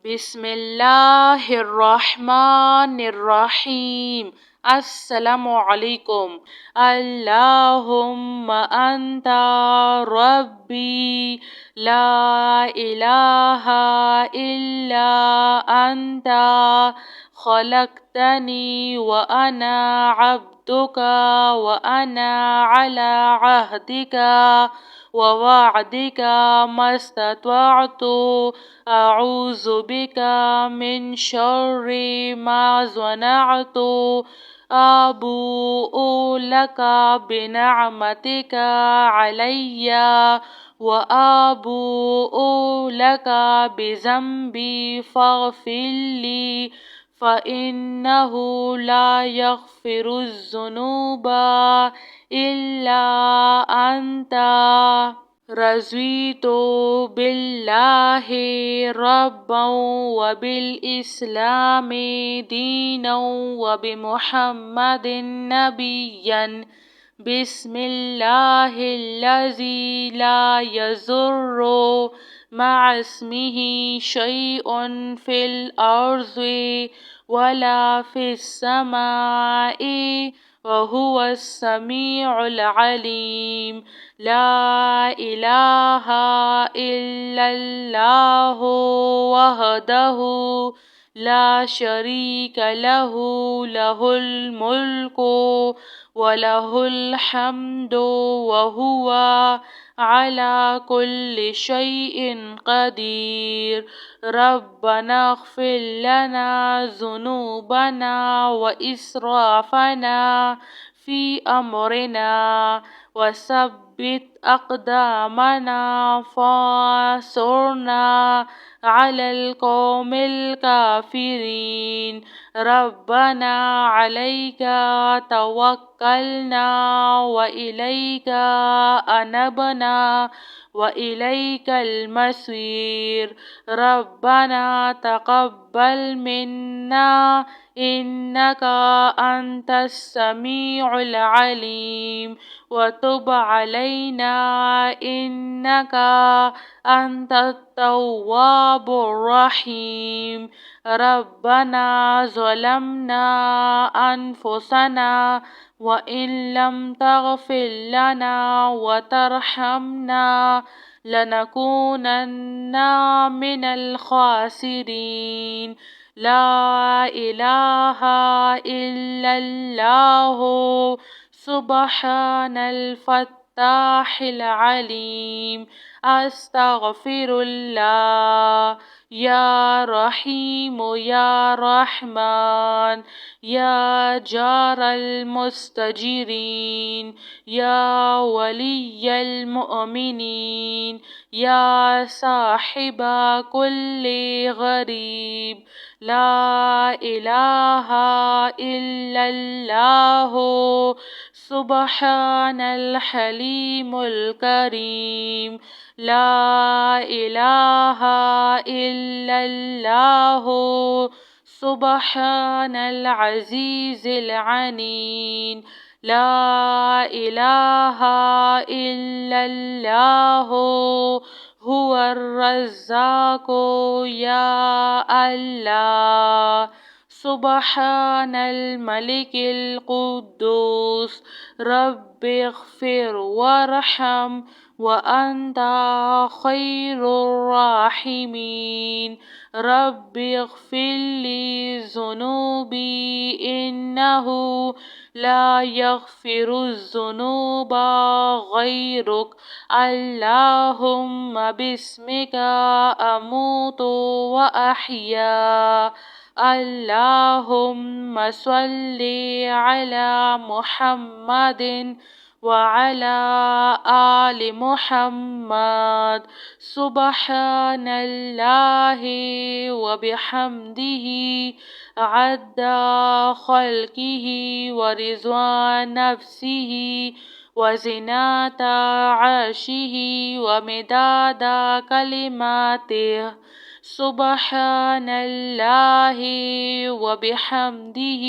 بسم الله الرحمن الرحيم. السلام عليكم. اللهم أنت ربي لا إله إلا أنت خلقتني وأنا عبدك وأنا على عهدك ووعدك ما استطعت. أعوذ بك من شر ما صنعت. أبوء لك بنعمتك علي وأبوء لك بذنبي فاغفر لي فإنه لا يغفر الذنوب إلا أنت. رضيت بالله ربا وبالإسلام دينا وبمحمد نبيا. بسم الله الذي لا يضر مع اسمه شيء في الأرض ولا في السماء وهو السميع العليم. لا إله إلا الله وحده لا شريك له له الملك وله الحمد وهو على كل شيء قدير. ربنا اغفر لنا ذنوبنا وإسرافنا في أمرنا وثبت أقدامنا فانصرنا على القوم الكافرين. ربنا عليك توكلنا وإليك أنبنا وإليك المصير. ربنا تقبل منا إنك أنت السميع العليم وتب علينا إنك أنت التواب الرحيم. ربنا ظلمنا أنفسنا وإن لم تغفر لنا وترحمنا لنكونن من الخاسرين. لا إله إلا الله سبحان الفتاح العليم. أستغفر الله. يا رحيم يا رحمن يا جار المستجيرين يا ولي المؤمنين يا صاحب كل غريب. لا إله إلا الله سبحان الحليم الكريم. لا إله إلا الله سبحان العزيز العنيد. لا إله إلا الله هو الرزاق يا الله. سبحان الملك القدوس رب اغفر وارحم وأنت خير الراحمين. رب اغفر لي ذنوبي إنه لا يغفر الذنوب غيرك. اللهم باسمك أموت وأحيا. اللهم صل على محمد وعلى آل محمد. سبحان الله وبحمده عد خلقه ورضوان نفسه وزنة عرشه ومداد كلماته. سبحان الله وبحمده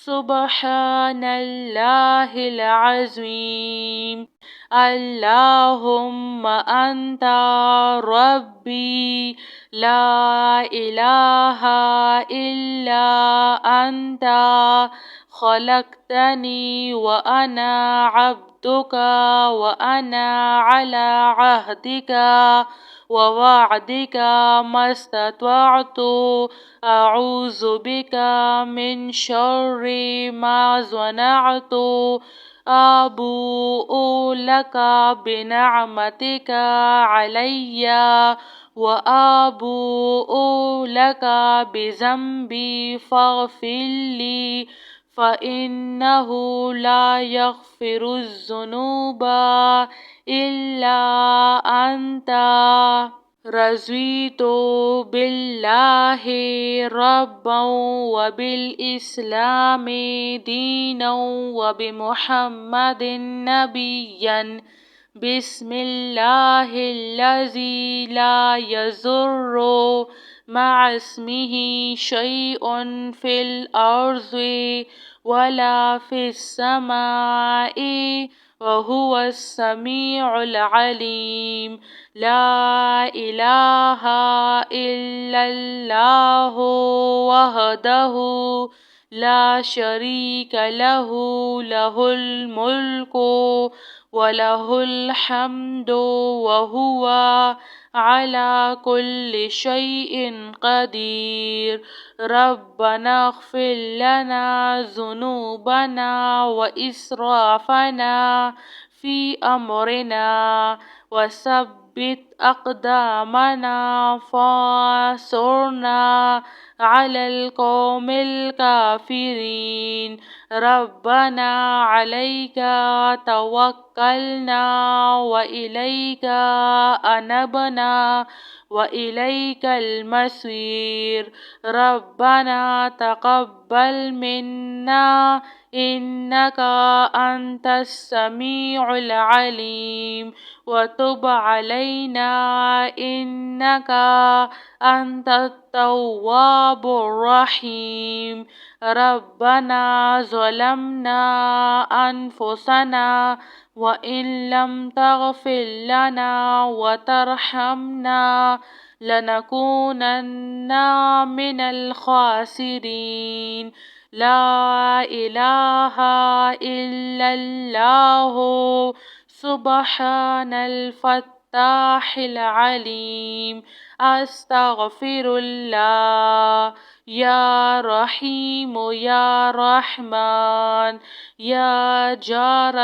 سبحان الله العظيم. اللهم أنت ربي لا إله إلا أنت خلقتني وأنا عبدك وأنا على عهدك ووعدك ما استطعت. أعوذ بك من شر ما صنعت. أبوء لك بنعمتك علي وأبوء لك بذنبي فاغفر لي فإنه لا يغفر الذنوب إلا أنت. رضيت بالله ربا وبالإسلام دينا وبمحمد نبيا. بسم الله الذي لا يضر مع اسمه شيء في الأرض ولا في السماء وهو السميع العليم. لا إله إلا الله وحده لا شريك له له الملك وله الحمد وهو على كل شيء قدير. ربنا اغفر لنا ذنوبنا وإسرافنا في أمرنا وثبت أقدامنا فانصرنا على القوم الكافرين. ربنا عليك توكلنا وإليك أنبنا وإليك المصير. ربنا تقبل منا إنك أنت السميع العليم وتب علينا إنك أنت التواب الرحيم. ربنا ظلمنا أنفسنا وإن لم تغفر لنا وترحمنا لنكونن من الخاسرين. لا إله إلا الله سبحان الفتاح العليم. أستغفر الله. يا رحيم يا رحمن يا جار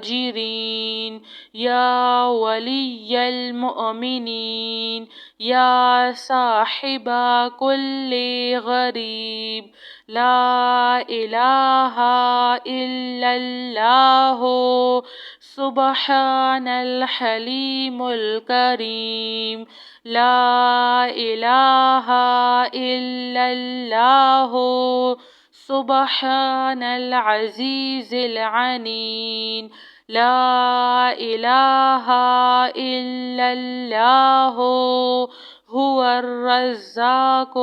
المستجيرين يا ولي المؤمنين يا صاحب كل غريب. لا إله إلا الله سبحان الحليم الكريم. لا إله إلا الله سبحان العزيز العنيد. لا إله إلا الله هو الرزاق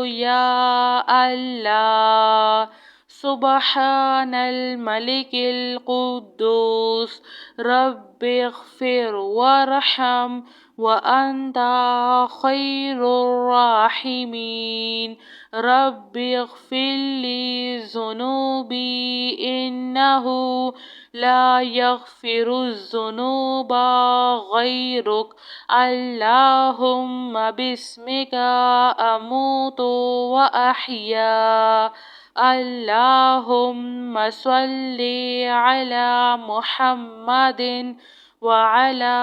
يا الله. سبحان الملك القدوس رب اغفر وارحم وأنت خير الراحمين. رب اغفر لي ذنوبي إنه لا يغفر الذنوب غيرك. اللهم باسمك أموت وأحيا. اللهم صل على محمد وعلى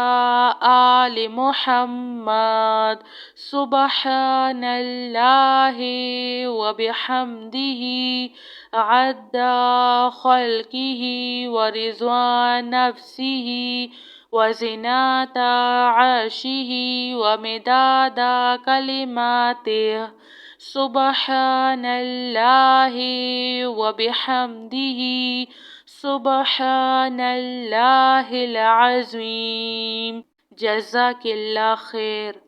آل محمد. سبحان الله وبحمده عد خلقه ورضوان نفسه وزنة عرشه ومداد كلماته. سبحان الله وبحمده سبحان الله العظيم. جزاك الله خير.